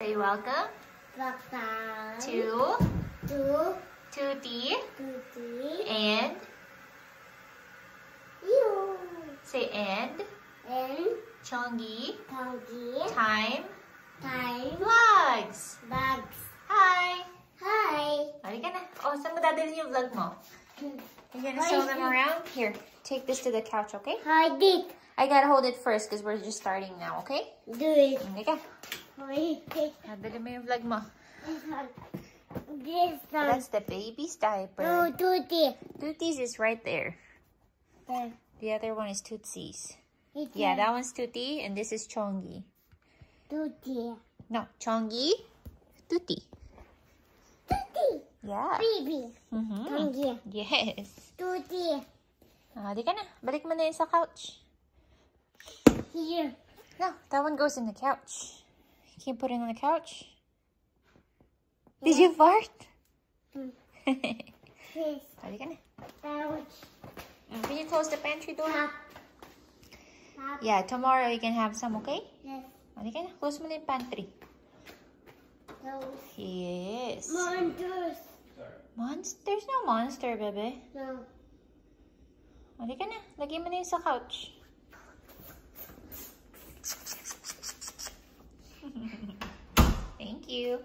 Say welcome. Welcome to Tuti and you. Say and Chongi Time Vlogs. Bugs. Hi. Hi. Halika na. Oh, saan mo dadalhin yung vlog mo? You're gonna show them around? Here, take this to the couch, okay? Hi, Dick. I gotta hold it first because we're just starting now, okay? Do it. Halika. Hi, Dick. Dadalhin mo yung vlog mo. This one. This one. That's the baby's diaper. No, Tuti. Tuti's is right there. There. The other one is Tootsie's. It's Yeah, that one's Tuti, and this is Chongi. Tuti. No, Chongi, Tuti. Tuti. Yeah. Baby. Chongi. Yes. Tuti. Di ka na. Balik mo na yun sa couch. Here. No, that one goes in the couch. Can you put it on the couch? Did you fart? This. Di ka na. Couch. Can you close the pantry door? Top. Yeah, tomorrow you can have some, okay? Yes. Di ka na. Close mo na yung pantry. Those. Yes. Monsters. There's no monster, bebe. No. Di ka na. Lagay mo na yun sa couch. Thank you.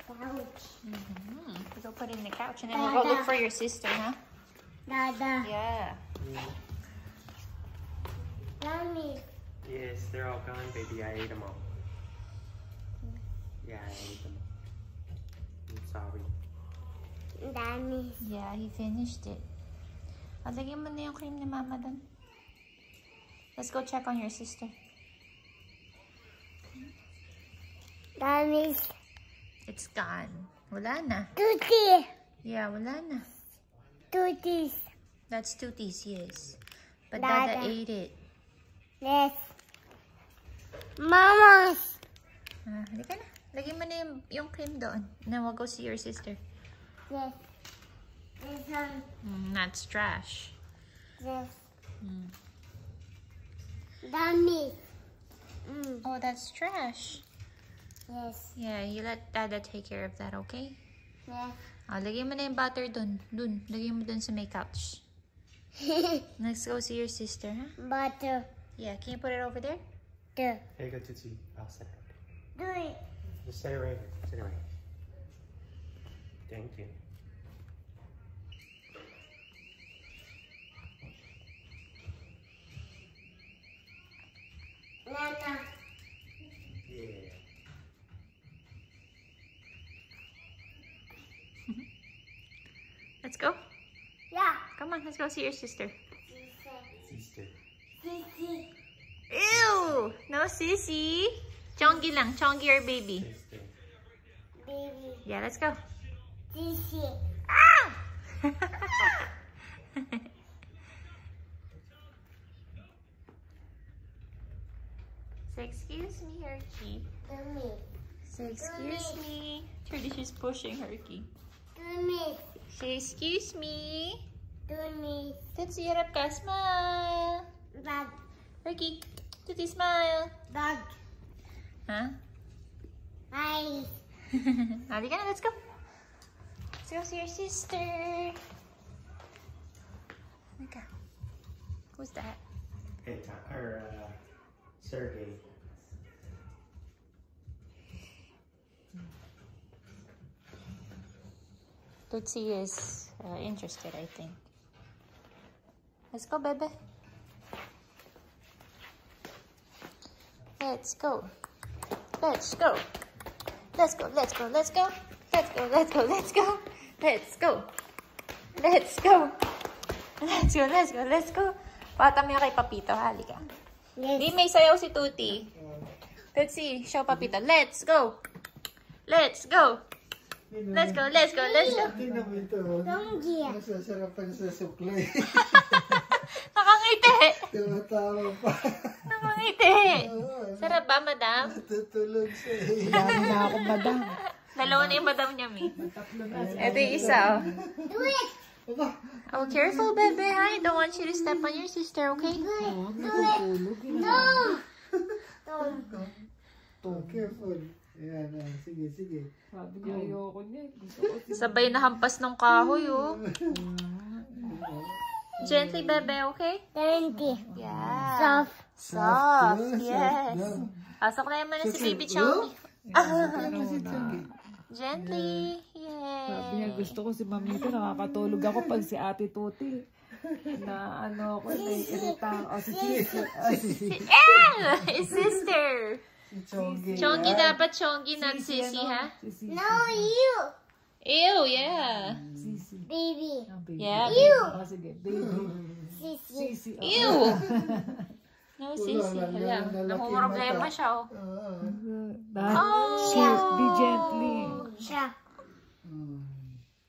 Couch. Go put it in the couch and then we'll go look for your sister, huh? Dada. Yeah. Mommy. Yes, they're all gone, baby. I ate them all. Yeah, I ate them. I'm sorry. Daddy. Yeah, he finished it. Lagyan mo na yung cream ni Mama dun. Let's go check on your sister. Daddy. It's gone. Wala na. Tuti. Yeah, wala na. Tutis. That's Tooties, yes. But Dada. Dada ate it. Yes. Mama. Halika na. Lagyan mo na yung cream doon. And then we'll go see your sister. Yes. This one. That's trash. Yes. Daddy. Oh, that's trash. Yes. Yeah, you let Dada take care of that, okay? Yes. Lagyan mo na yung butter dun. Lagyan mo dun sa may couch. Let's go see your sister, huh? Butter. Yeah, can you put it over there? There. Here you go, Tootsie. I'll set it. Do it. Just set it right here. Set it right here. Thank you. Nana. Yeah. Let's go. Yeah. Come on, let's go see your sister. Sister. Sissy. Ew! No sissy. Chongi lang. Chongi or baby. Sister. Baby. Yeah, let's go. Sissy. Ah! Say, excuse me, Herky. Do me. Say, excuse me. She's pushing Herky. Do me. Say, excuse me. Do me. Tootsie, harap ka. Smile. Bag. Herky, Tootsie, smile. Bag. Huh? Hi. Halika na, let's go. Let's go see your sister. Halika. Who's that? Hey, Sergey. Tootsie is interested, I think. Let's go, bebe. Let's go. Let's go. Let's go, let's go, let's go. Let's go, let's go, let's go. Let's go. Let's go. Let's go, let's go, let's go. Patam niya kay Papito, halika. Yes. Di, may sayaw si Tuti. Tootsie, show Papito. Let's go. Let's go. Let's go, let's go, let's go. Tingnan mo ito. Chongi. Nasasarapan sa suklay. Nakangiti. Tumatawa pa. Nakangiti. Sarap ba, madam? Tutulog siya. Dami na ako, madam. Dalawa na yung madam niya, Mi. Ito yung isa, oh. Do it. Oh, careful, bebe, ha? I don't want you to step on your sister, okay? Do it. No. Tom. Careful. Ayan, sige, sige. Sabi niya, ayoko niya. Gusto ko si Sabay na hampas ng kahoy, oh. Gently, bebe, okay? 20. Yeah. Soft. Soft, Soft, yes. no. Pasok na naman na si Baby Oh? Chongi. Ano si Chongi? Gently. Sabi niya, Yay. gusto ko si Mamita, nakakatulog ako pag si Ate Tuti. Na ano ako, naiirita. O si Sisi. His sister. Si Chongi. Chongi dapat Chongi, not Sissy, ha? Si Sisi. No, you. Ew, yeah. Sisi. Baby. Ah, baby. Yeah. O sige, baby. Sissy. Sisi. o. Ew. No, Sissy. Hala, namumroblema siya, oh. Cute. Be gently. Siya.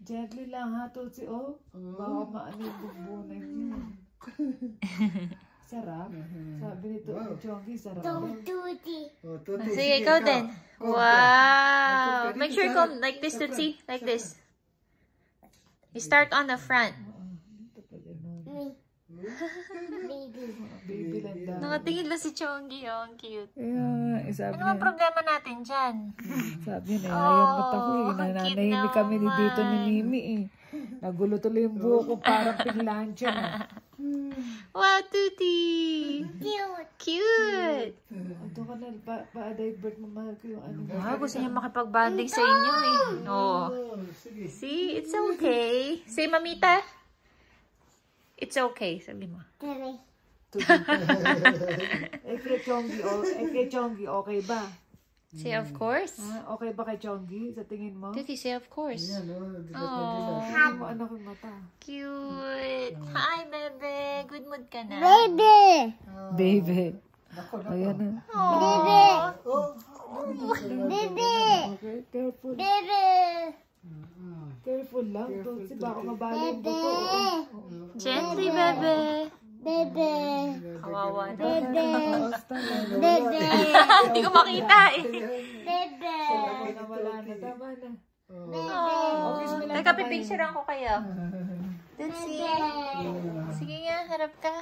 Gently lang ha, Tutsi. Oh, baka maano yung bumbunan niya. Sarap. Sabi nito, Chongi, sarap. Tom Tuti. Oh, Tuti, Sige, ikaw din. Wow. Make sure you come like this, Tootsie. Like this. You start on the front. Me. Baby. Baby lang daw. Nakatingin lang si Chongi, oh. Ang cute. Kaya, sabi Ano ang niya, problema natin dyan? sabi niya, ayaw mata ko eh. Oh, cute Nananahimik kami ni naman. dito ni Mimi eh. Nagulo tuloy yung buhok ko, parang pinglansya na. Wow, Tuti! Cute. Cute! Ito ka na, pa-divert mo mahal ko yung ano. Wow, gusto niya makipag-banding sa inyo eh. Oh. Sige. See, it's okay. Say, Mamita. It's okay, sabi mo. Tere. Kay Chongi, okay ba? Say, of course. Ha? Okay ba kay Chongi sa tingin mo? Tuti, say, of course. Ayan, oh, dilat na Oh, dilat. Hindi mo anak yung mata. cute. Hi, bebe. Good mood ka na? Baby. Baby. Nako, nako. Ayan na. Aww. Oh, Baby. Okay, careful. Baby. Careful lang. Tutsi, baka mabali yung buto. Gently, bebe. Baby. Kawawa na. Baby. Basta na. Baby. Hindi ko makita eh. Baby. Wala na. Tama na. Aww. Teka, pipicturean ko kayo. Tutsi. Sige nga, harap ka.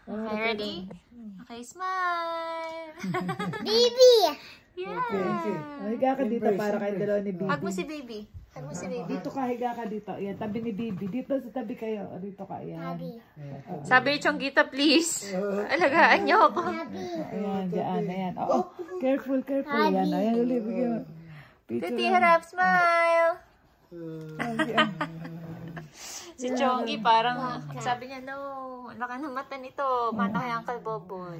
Okay, ready? Okay, smile. Baby. Yeah. Higa ka dito para kay dalawa ni Bibi. Hug mo si baby. Hug mo si baby. Dito ka, higa ka dito. Yan, tabi ni Bibi. Dito sa tabi kayo. Dito ka, yan. Baby. Sabi ni Chonggita, please. Alagaan niyo ako. Ayan, dyan, ayan. Oo, careful. Yan, ayan, ulit. Bigyan mo. Picture Tuti, lang. harap, smile. Ayan. Si Chongi parang, sabi niya, no, laki ng mata nito. Mata kay Uncle Bobot.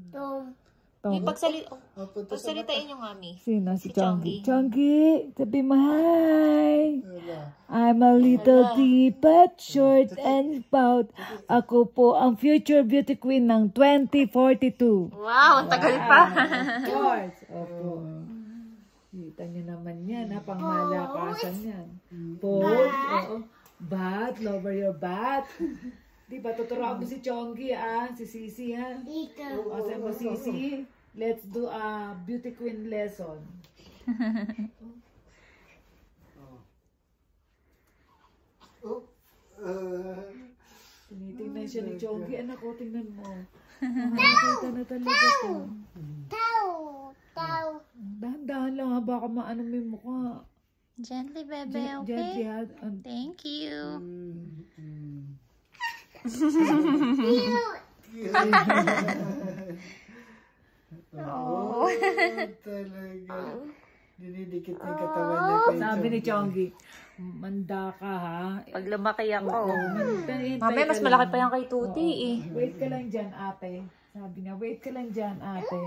Tom. Yung pagsalitain yung mami. Sino? Si Si Chongi. Chongi. Chongi, sabi mo, hi! I'm a little deep but short and stout. Ako po ang future beauty queen ng 2042. Wow, ang tagal pa. Of course. Opo. Kita niyo naman yan, ha? Pangmalakasan yan. Pose. Oo. Bat. Lower your bat. Diba, tuturuan mo si Chongi, Si Sisi, ha? Dito. O, sabi mo, Sisi, let's do a beauty queen lesson. Tinitingnan siya ni Chongi. Anak ko, tingnan mo. Nakakita na talaga to. Tao. Tao. Dahan-dahan lang ha, baka maano mo yung mukha. Gently, bebe, Gently okay? ha. Thank you. Oh, talaga. Dinidikit niya yung katawan niya kay Sabi ni Chongi, manda ka ha. Pag lumaki ako. Hintay Mamaya, mas ka malaki lang. pa yung kay Tuti eh. Wait ka lang dyan, ate. Sabi niya, wait ka lang dyan, ate.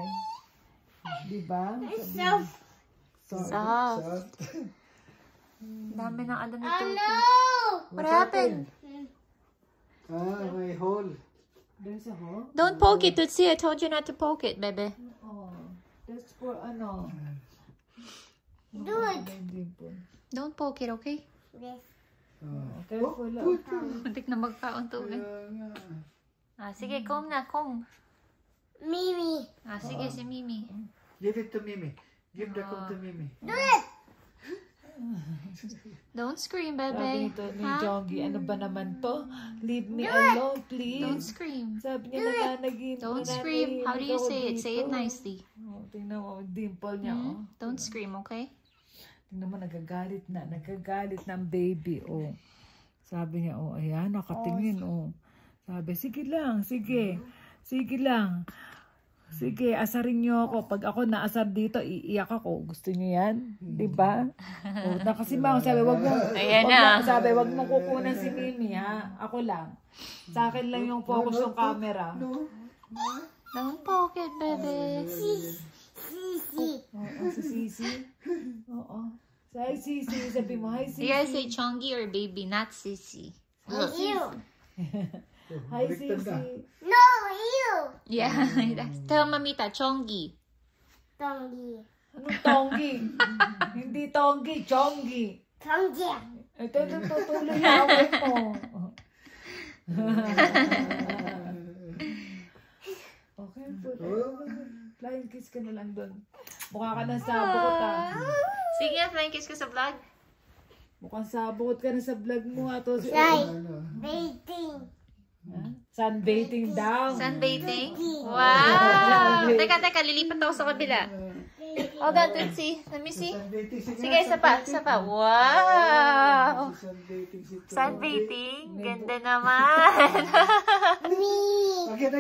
Diba? Soft. Soft. Dami ng ano ni Tuti. No. What happened? May hole. There's a hole? Don't poke it, Tutsi. I told you not to poke it, bebe. Oh, that's for ano. Do it. Don't poke it, okay? This. Careful lang. Muntik na magkauntugan. Sige, comb na, comb. Mimi. Sige, si Mimi. Give it to Mimi. Give the comb to Mimi. Do it. Don't scream, Sabi bebe. nito ni Ha? Jonggi, ano ba naman to? Leave me alone, Don't please. scream. Sabi niya, nananagin. Don't scream. How do you say it? Say it nicely. Oh, tingnan mo, dimple niya, oh. Don't scream, okay? Tingnan mo, nagagalit na ang baby, oh. Sabi niya, oh, ayan, nakatingin, oh. Sabi, sige lang, sige. Sige lang. Sige, asarin niyo ako. Pag ako naasar dito, iiyak ako. Gusto niyo yan? Diba? Oh, nakasimang, sabi, sabi, wag mong kukunan si Mimi, ha? Ako lang. Sa akin lang yung focus yung camera. Don't poke it, bebe. Oo, si Sisi. Oo. Hi, Sisi. Sabi mo, hi, Sisi. You gotta say Chongi or baby, not Sissy. You. Hi, Sisi. No, you. Yeah. Tell Mamita, Chongi. Tongi. Anong Tonggi? Hindi Tonggi, Chonggi. Tongi. Ito, tutuloy na away mo. Okay, flying kiss ka na lang doon. Mukha ka ng sabot, ha? Sige nga, flying kiss ka sa vlog. Mukhang sabot ka na sa vlog mo, ha? To, si, Say. Waiting. sunbathing daw. Sunbathing? Wow! Teka, lilipat ako sa kabila. Hold on, Tootsie. Let me see. Sige, isa pa. Wow! Sunbathing? Ganda naman. Again.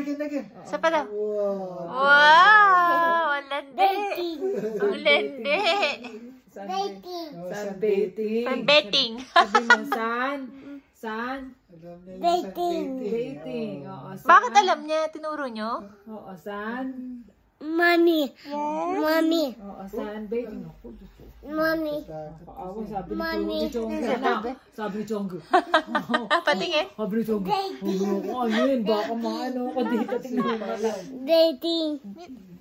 Isa pa lang. Wow. Wow! Ang landi. Waiting. Ang landi. Waiting. Sunbathing. Sunbathing. Sabi mo, Waiting. bathing. Oo, Bakit alam niya? Tinuro niyo? Oo, Mommy. Mommy. Oo, sunbathing. Ako, Mommy. Ako, sabi ni Mommy. Chonggi. Sabi ni Chonggi. Patingin. Sabi ni Chonggi. Ano yun? Baka maano ako dito. Tingnan mo lang. Waiting.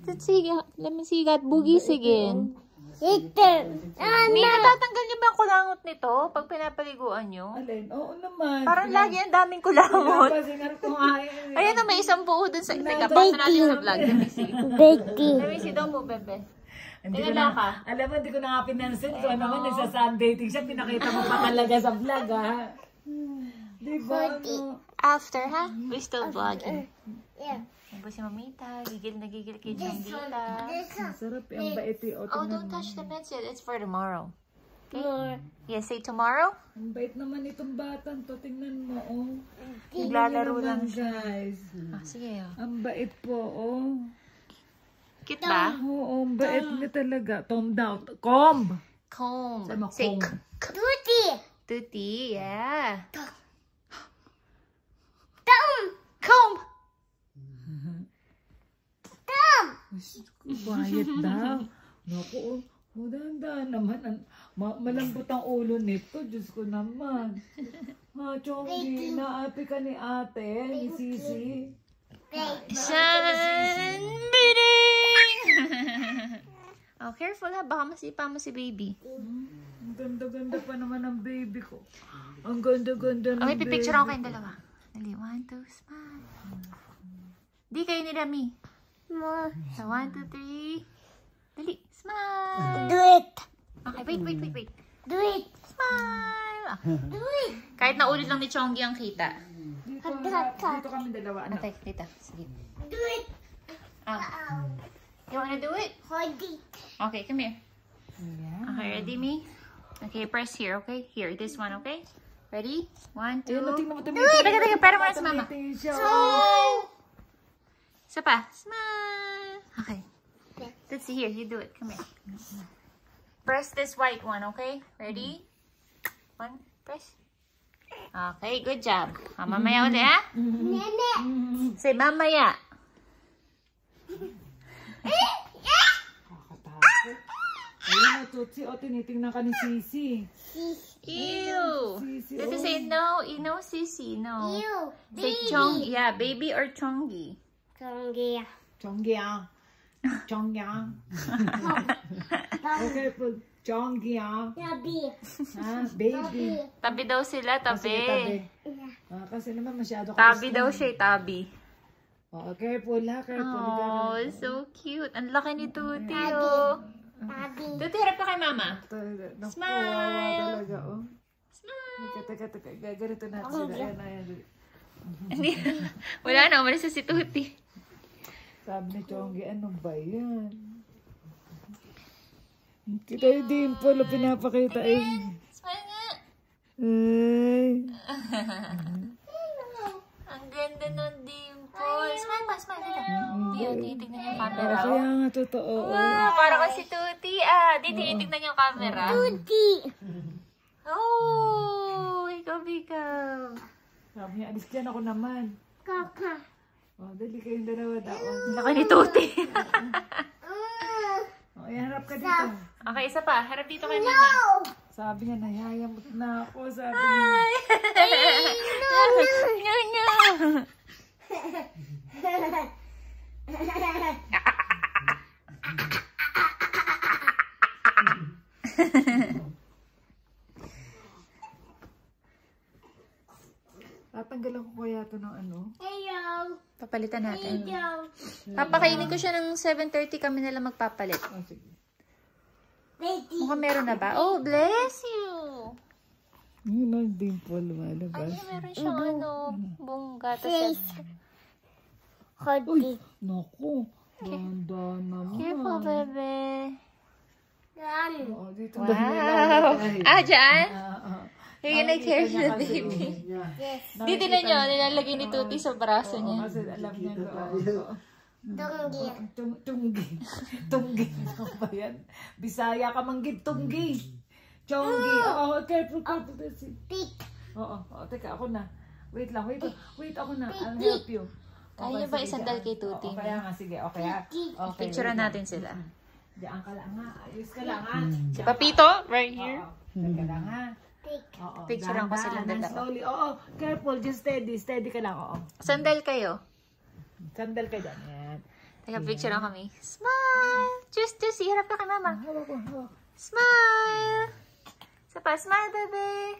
Tootsie, let me see that boogies again. Waiting. May natatanggal niyo ba ang kulangot nito pag pinapaliguan niyo? Alin? Oo naman. Parang lagi ang daming kulangot. Kasi nga kung ay. Ayan na, may isang buo dun sa... Teka, pasa natin sa vlog. Let me see. Waiting. Let me see. Don't move, bebe. Hindi ko Tingnan na, ka. alam mo, hindi ko na nga pinansin. So, naman, nagsa-sunbathing siya. Pinakita mo pa talaga sa vlog, ha? Diba? Ano? After, ha? We still vlogging. Yeah. Ano si Mamita? Gigil na gigil kay Chongita. Sarap yung bait eh. Oh, don't touch the meds yet. It's for tomorrow. More. Yes, say tomorrow. Ang bait naman itong batang to. Tingnan mo, oh. Naglalaro Tingnan lang naman, guys. Ah, sige. Oh. Ang bait po, oh. Cute ba? Oo, ang bait niya talaga. Tom daw. Comb! Comb. Sabi mo, Say comb. Tutti. Tutti, yeah. Tom. Comb. Tom. Quiet daw. Naku, oh. Dahan-dahan naman. Malambot ang ulo nito. Diyos ko naman. Ha, Chonggi, naapi ka ni ate, ni Sisi. Sunbeating! Oh, careful ha. Baka masipa mo si baby. Ang ganda-ganda pa naman ng baby ko. Ang ganda-ganda ng Oh, may baby. pipicture ako kayong dalawa. Dali, 1, 2, smile. Di kayo ni Rami. More. So, 1, 2, 3. Dali, smile. Do it. Okay, wait. Do it. Smile. Okay. Do it. Kahit na ulit lang ni Chonggi ang kita. Dito kami dalawa. Ano? Atay, dito. Sige. Do it. Ah, you wanna do it? Hold it. Okay, come here. Yeah. Okay, ready, me? Okay, press here, okay? Here, this one, okay? Ready? 1, 2. Ayun, tingnan mo, tumitingin. Teka, pero muna sa mama. Tumitingin siya. Isa pa. Smile. Okay. Let's see here. You do it. Come here. Press this white one, okay? Ready? 1, press. Okay, good job. Mamaya ulit, ha? Nene. Say, mamaya. Kakatakot. Ayun na, Tutsi. O, tinitingnan ka ni Sisi. Ew. Sisi, Did you say no? No, Sissy, no. You. Say Chong. Yeah, baby or Chongi. Tongi. Chonggyang. Chonggyang. Okay po. Chonggyang. Tabi. Ha? Baby. Tabi daw sila, Sige, tabi. tabi. Kasi naman masyado ka. Tabi daw siya, tabi. Oh, careful ha. Careful. Oh, so cute. Ang laki ni Tuti, oh. Tuti, harap ka kay mama. Naku, Smile! wawa talaga, oh. Smile! Teka. Gaganito natin sila. Ayan. Hindi. Wala na, umalis na si Tuti. Sabi ni Chongi, ano ba yan? Kita yung dimple, pinapakita eh. Smile nga. Ay. Ang ganda ng dimple. Smile pa, smile. Dito, titignan yung camera. Kaya nga, totoo. Wow, para kasi Tuti. Di tinitignan yung camera. Oh, ikaw. Sabi niya, alis dyan ako naman. Kaka. Oh, dali kayong dalawa daw. Laki ni Tuti. Oh, harap ka dito. Okay, isa pa. Harap dito kay mama. Sabi niya, nahihayamot na ako. Sabi niya. No. Tatanggalan ko kaya ito ng ano? Hello. Papalitan natin. Hello. Papakainin ko siya ng 7:30 kami nila magpapalit. Oh, sige. Baby. Mukhang meron na ba? Oh, bless you! Yun ang dimple lumalabas. Ay, meron siyang buong gatas. Uy! Hodi. Naku, ganda naman. Careful, bebe. Yan. Oo, dito Wow! Dyan? Ah. You're gonna carry the baby. Yes. Dito na nyo, nilalagay ni Tuti sa braso Oo, niya. kasi alam niya Donggi. Tunggi. Ano ba yan? Bisaya ka manggib, tunggi. Chonggi. Oo, careful. Pig. Oo, teka, ako na. Wait lang, wait ako na. I'll help you. Kaya niyo ba isandal kay Tuti? Kaya nga, sige, okay ha. Okay, Picturean natin sila. Diyan ka lang ha. Ayos ka lang ha. Si Papito, right here. Teka lang ha. Pig. Oo. Picturean ko silang dahan, dalawa. slowly. Oo, careful. Just steady. Steady ka lang. Oo. Sandal kayo. Sandal ka dyan. Yan. Teka, picturean kami. Smile! Just hirap ka kay mama. Hawak. Smile! Isa pa, smile, baby.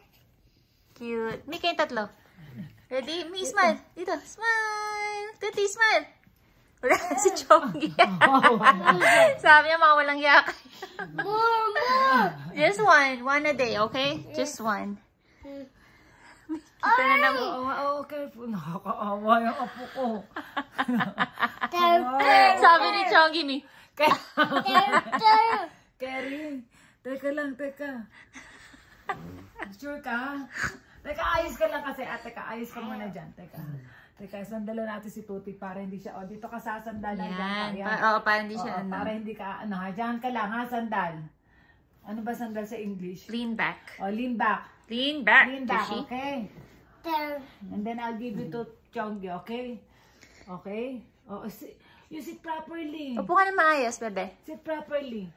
Cute. May kayong tatlo. Ready? Me, smile. Dito, smile. Tuti, smile. Wala na si Chongi. Sabi niya, mga walang yakay. Just one. One a day, okay? Just one. Ito na naman. Oo, careful. Nakakaawa yung apo ko. Sabi ni Chongi ni. Kerry, teka lang. Sure ka? Teka, ayos ka lang kasi. Teka, ayos ka muna dyan. Teka, sandalan natin si Tuti para hindi siya, dito ka sasandalan. Yan. Dyan, Para hindi siya, para hindi ka, dyan ka lang ha, sandal. Ano ba sandal sa English? lean back. Lean back. Lean back. Lean back, Tushy. okay? And then I'll give you to Chongi, okay? Okay? You sit properly. Upo ka na maayos, bebe. Sit properly.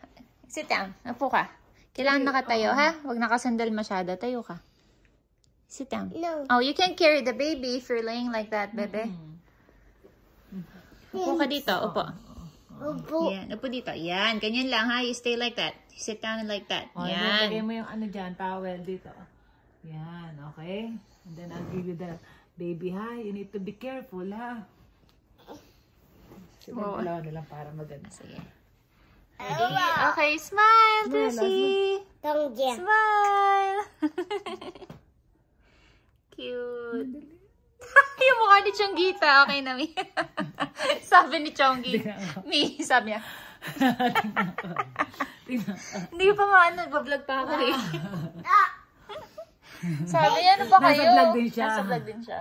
Sit down. Upo ka. Kailangan nakatayo, ha? Huwag nakasandal masyado. Tayo ka. Sit down. No. Oh, you can't carry the baby if you're laying like that, bebe. Upo ka dito. Upo. Upo. Yan. Upo dito. Yan. Ganyan lang, ha? You stay like that. You sit down like that. Lagay Yan. mo yung ano dyan, towel dito. Yan, okay? And then I'll give you the baby, ha? You need to be careful, ha? Sige, Oo. dalawa na lang para maganda. Sige. Ready? Okay, smile, Tushy. Donggi. Smile. Cute. Yung mukha ni Chonggita. Okay na, Mi. Sabi ni Chonggi. Mi, sabi niya. Hindi pa maano, nagbablog pa ako eh. Sabi niya, ano ba kayo? Nasa vlog din siya. Nasa vlog din siya.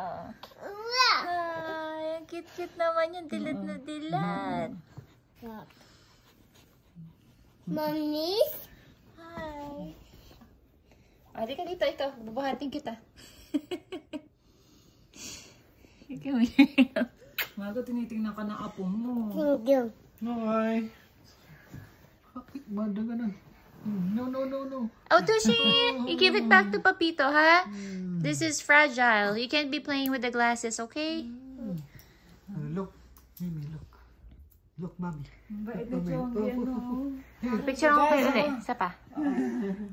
Ay, ang cute-cute naman yung dilat na dilat. Mommy? Hi. Adi ka dito, ito. Bubuhatin kita. Come here. Mago, tinitingnan ka ng apo mo. Donggi. Hi. Mada ka na. No. Oh, Tushy! You give it back to Papito, ha? This is fragile. You can't be playing with the glasses, okay? Look. Mimi, look. Look, mommy. Bait na Chongi, ano? Picture ko kayo ulit. Isa pa.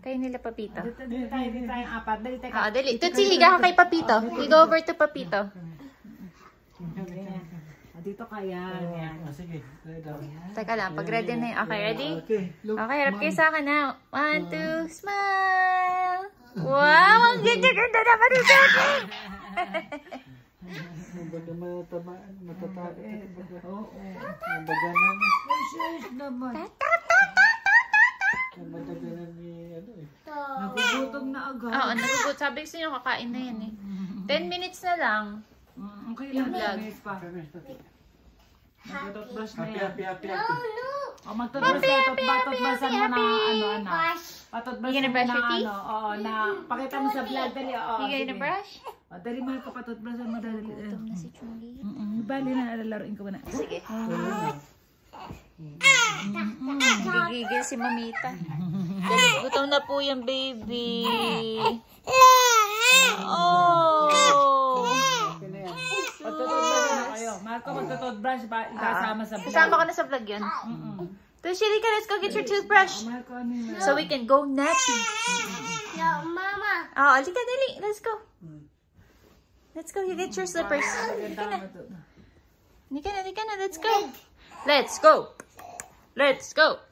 Kayo nila Papito. Dito tayo apat. Dali, teka. Ah, dali. Tutsi, higa ka kay Papito. You go over to Papito. dito ka yan. Yan. Sige. Teka lang, pag ready na yun. Okay, ready? Okay. Look, Okay, harap kayo sa akin na. 1, 2, smile! Wow, ang ganda-ganda naman ni baby! Baga matamaan, matatakot. Oo. Nabaganan. Serious naman. Nabaganan ni ano eh. Nagugutom na agad. Oo, nagugut. Sabi ko sa inyo, kakain na yan eh. 10 minutes na lang. Okay lang. Vlog. May pa. Nagtutbrush na Happy, yan. happy, happy, happy. O, magtutbrush na ito. Patutbrusan mo na ano. Patutbrush You gonna mo brush na your teeth? Oo, na pakita mo sa vlog. Dali, oo. You gonna brush? O, dali mo ka patutbrusan mo. Dali. Gutom na si Chungi. Bali na, alalaroin ko muna. Sige. Gigigil si Mamita. Gutom na po yung baby. Oh! Patutbrush na kayo. Marco, magtutbrush ba? Ikasama sa vlog. Kasama ka na sa vlog yun. Tushirika, let's go get your toothbrush. Marco, ano yun? So we can go nappy. No, Mama. Oh, alika, dali. Let's go. Let's go. You get your slippers. Halika na. Halika na. Let's go. Let's go. Let's go.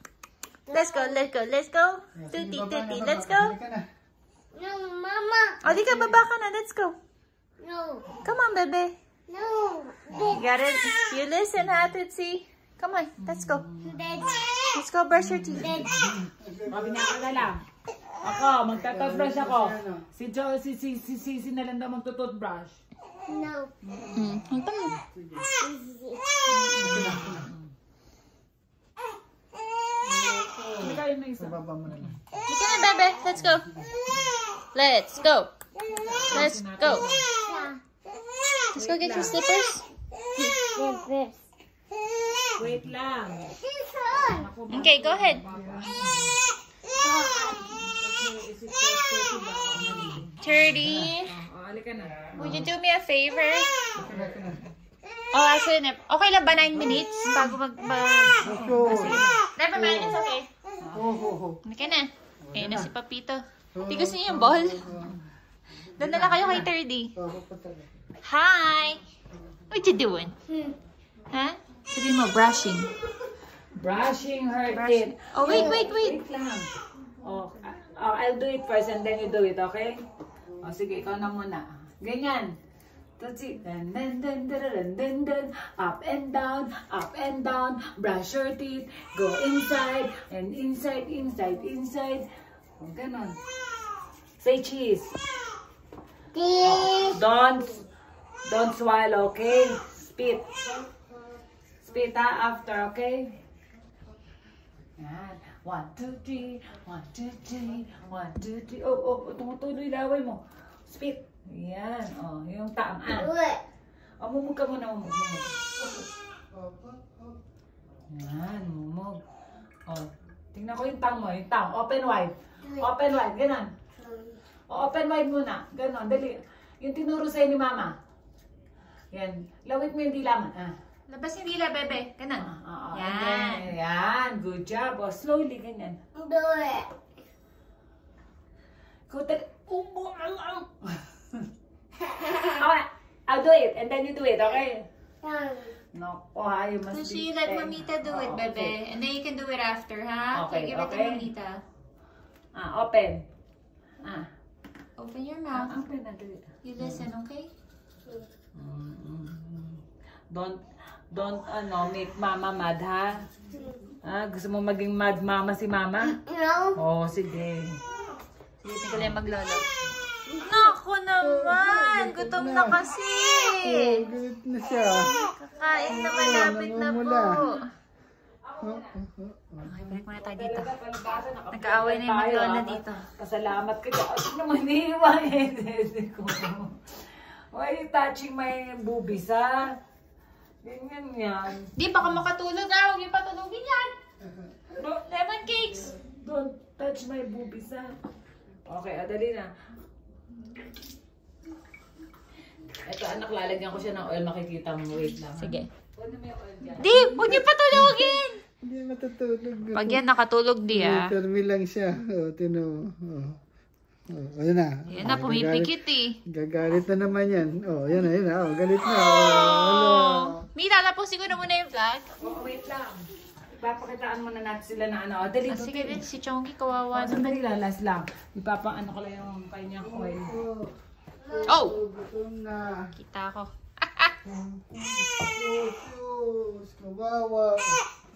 Let's go. Let's go. Let's go. Tuti, tuti. Let's go. No, Mama. Oh, di ka baba ka na. Let's go. No. Come on, baby. No. You got it. You listen, ha, Tutsi. Come on. Let's go. Dad. Let's go brush your teeth. Mabi na ka na lang. Ako, magtatutbrush ako. Si Joe, si na lang daw magtututbrush. No. Ito mo. Hindi kayo na isa. Baba mo na lang. Halika na, baby. Let's go. Let's go. Let's go. Let's go get your slippers. Get this. Wait lang. This one. Okay, go ahead. Is it 30 ba? 30. Alika na. Would you do me a favor? Oh, actually, okay lang ba 9 minutes? Bago Never mind, it's okay. Halika na. Ayun na si Papito. Di gusto niyo yung ball? Doon na lang kayo kay 30. Hi! What you doing? Huh? Sabi mo, brushing. Brushing her teeth. Oh, wait. Wait lang. Oh, I'll do it first and then you do it, okay? Oh, sige, ikaw na muna. Ganyan. Tutsi. Then. Up and down. Brush your teeth. Go inside and inside. Oh, ganon. Say cheese. This. Don't swallow, okay? Spit. Spit after, okay? Yan. 1, 2, 3. 1, 2, 3. 1, 2, 3. Oh, tumutuloy laway mo. Spit. Yan. Oh, yung tama. What? Oh, mumug ka muna. Mumug. Yan, mumug. Oh, tingnan ko yung tang mo. Yung tang. Open wide. Ganon. Oh, open wide muna. Ganon. Dali. Yung tinuro sa'yo ni Mama. Yan. Lawit mo yung dila mo. Labas yung dila, bebe. Ganun. Yan. Yan. Good job. Oh, slowly, ganyan. Do it. Okay, I'll do it and then you do it, okay? No, you must So be you let fair. Mamita do it, bebe. Okay. And then you can do it after, ha? Okay, Give it to okay. Mamita. Open. Open your mouth. Open na, do it. You listen, okay? Don't, make mama mad, ha? Gusto mo maging mad mama si mama? No. Oh, sige. Sige, ko lang maglolo. Naku naman! Gutom na kasi! Galit na siya. Kakain na, malapit na po. Namumula. Okay, balik muna tayo dito. Nagkaaway na yung maglolo dito. Pasalamat ka dyan. Ano naman niiwan ko. Why are you touching my boobies, ha? Ganyan yan. Di, baka makatulog na. Huwag yung patulogin yan. Lemon cakes. Don't touch my boobies, ha? Okay, dali na. Ito, anak, lalagyan ko siya ng oil. Makikita mo. Wait lang. Sige. Huwag na may oil dyan. Di, huwag yung patulogin. Hindi matutulog. Pag yan nakatulog, di ah. Termi lang siya. Tino. Oh, ayun na. Yan na, pumipikit eh. Gagalit na naman yan. Oh, yan na. Oh, galit na. Oh. Mi, tatapusin ko na muna yung vlog. Oh, wait lang. Ipapakitaan muna natin sila na ano. Dali, Ah, sige din, si Chongi kawawa. Sandali, lalas lang. Ipapaano ko lang yung kanyang oil. Oh! Gutom na. Kita ko. Sus, kawawa.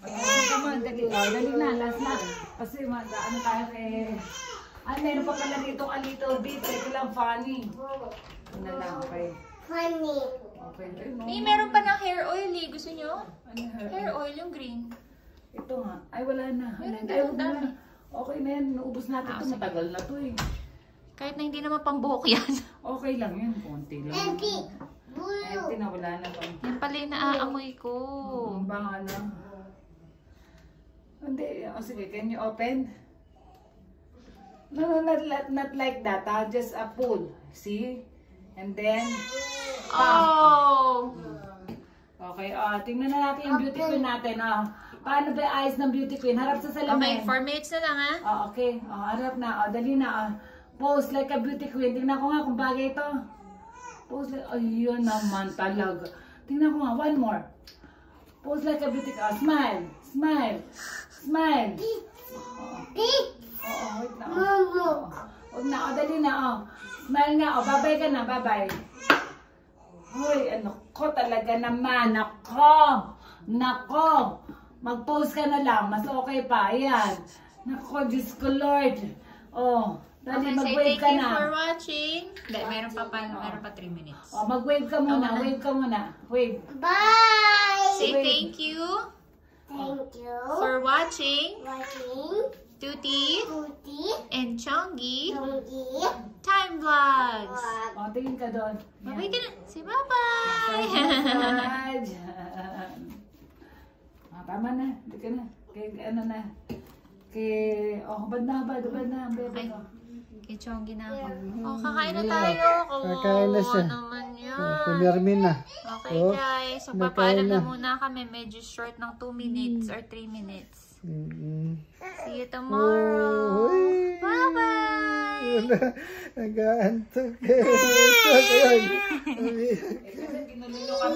Naman, dali. Oh, dali na, last na. Kasi ano tayo kay... meron pa pala dito alito beef. Ito lang funny. Ano lang, okay. Funny. Okay. Mi, meron pa ng hair oil eh. Gusto nyo? Ano, Hair oil yung green. ito nga. Ay, wala na. Meron Ay, din, wala dami. na. Okay na yan. Naubos natin ito. sige. Matagal na to eh. Kahit na hindi naman pang buhok yan. Okay lang yan. Konti lang. Empty. Blue. Empty na, wala na pa. Yan pala yung naaamoy ko. Baka ano. Hindi. O sige, can you open? No, not like that. Just a pull. See? And then, Oh! okay, tingnan na natin yung beauty queen natin. Paano ba yung eyes ng beauty queen? Harap sa Okay, salamin. 4 minutes na lang ha. Okay. Harap na. Dali na. Pose like a beauty queen. Tingnan ko nga kung bagay ito. Pose like, ayun naman talaga. Tingnan ko nga, one more. Pose like a beauty queen. Smile. Smile. Smile. Wait na. Huwag na. Dali na. Smile nga. Babay ka na. Babay. Hoy, ano ko talaga naman. Nako. Mag-pose ka na lang. Mas okay pa. Ayan. Nako, Diyos ko Lord. Dali, Okay, say mag-wave thank ka you na. for watching. Hindi, meron pa 3 minutes. Mag-wave ka muna. Wave ka muna. Wave. Bye. Say thank you Thank you. for watching Watching. Tuti Booty. and Chongi Dongi. Time Vlogs. Tingin ka doon. Babay ka na. Say bye-bye. Tama na. Hindi ka na. Ano na. Bad na. Bebe. Ay, kay Chongi na ako. Kakain na tayo. Kakain na siya. Naman yan. Pumirmin na. Okay Oh, guys, so nakain papaalam na na. muna kami. Medyo short ng 2 minutes or 3 minutes. Mm-mm. See you tomorrow. Uy. Bye-bye. Nag-aantok. Ito, ayun. Kasi